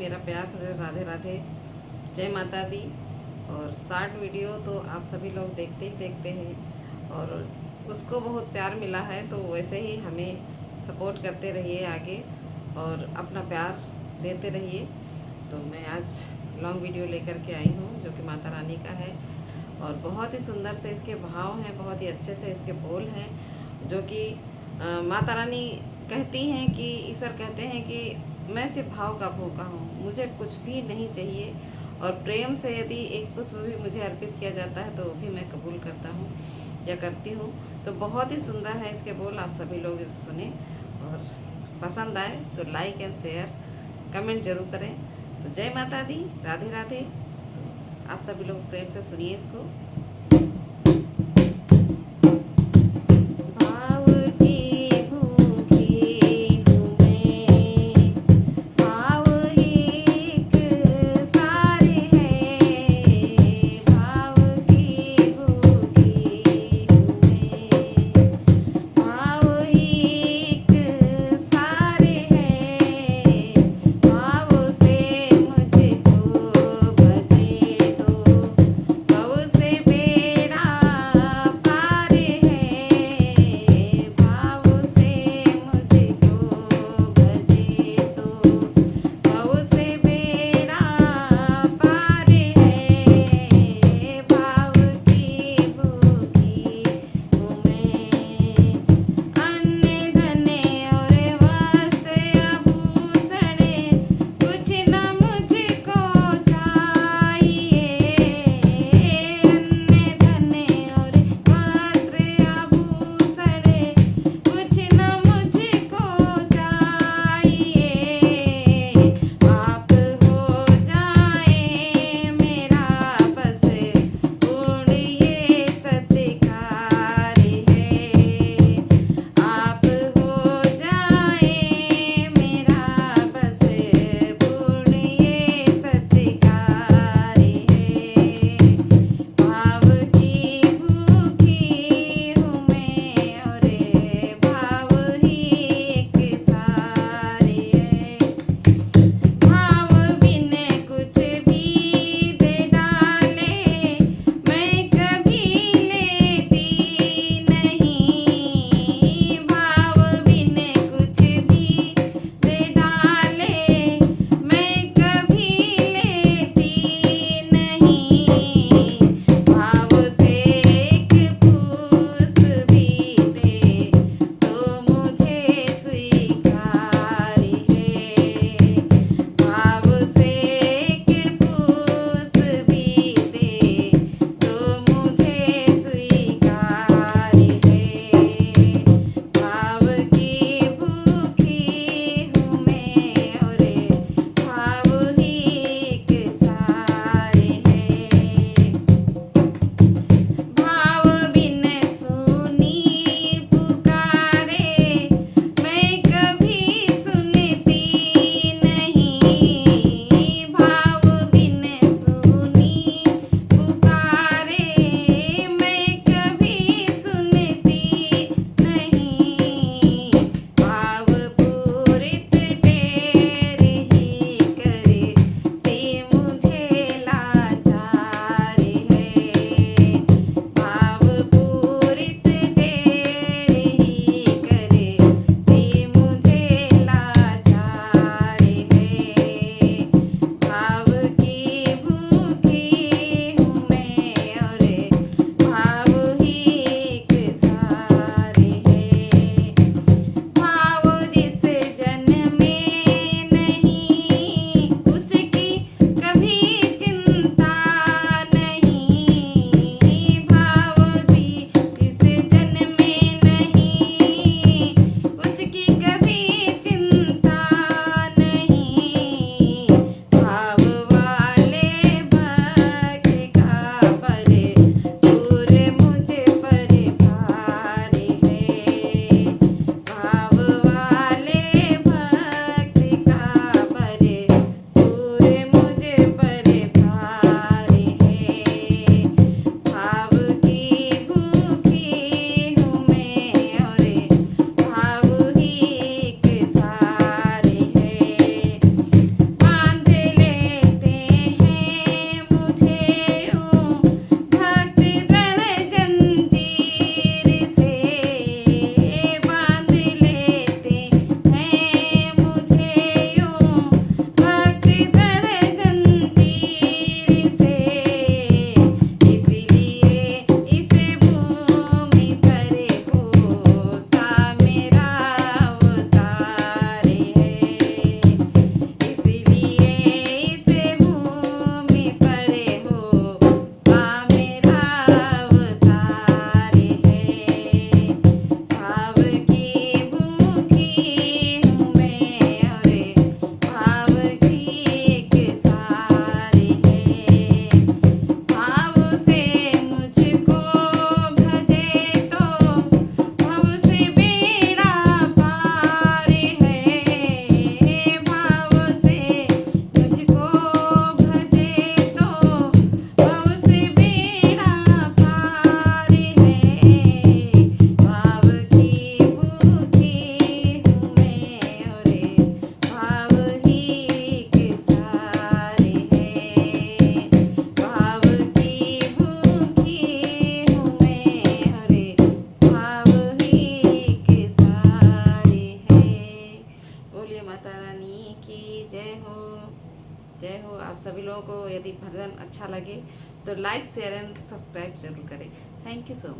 मेरा प्यार भरे राधे राधे, जय माता दी। और शॉर्ट वीडियो तो आप सभी लोग देखते ही देखते हैं और उसको बहुत प्यार मिला है, तो वैसे ही हमें सपोर्ट करते रहिए आगे और अपना प्यार देते रहिए। तो मैं आज लॉन्ग वीडियो लेकर के आई हूँ जो कि माता रानी का है और बहुत ही सुंदर से इसके भाव हैं, बहुत ही अच्छे से इसके बोल हैं, जो कि माता रानी कहती हैं कि ईश्वर कहते हैं कि मैं सिर्फ भाव का भूखा हूँ, मुझे कुछ भी नहीं चाहिए और प्रेम से यदि एक पुष्प भी मुझे अर्पित किया जाता है तो वो भी मैं कबूल करता हूँ या करती हूँ। तो बहुत ही सुंदर है इसके बोल, आप सभी लोग इसे सुने और पसंद आए तो लाइक एंड शेयर कमेंट जरूर करें। तो जय माता दी, राधे राधे। तो आप सभी लोग प्रेम से सुनिए इसको। भाव की भूखी हूँ मैं, भाव एक सारे हैं, भाव की भूखी हूँ मैं, भाव एक सारे हैं, भाव से मुझको भजे दो, भाव से बोलिए माता रानी की जय हो, जय हो। आप सभी लोगों को यदि भजन अच्छा लगे तो लाइक शेयर एंड सब्सक्राइब जरूर करें। Thank you so much.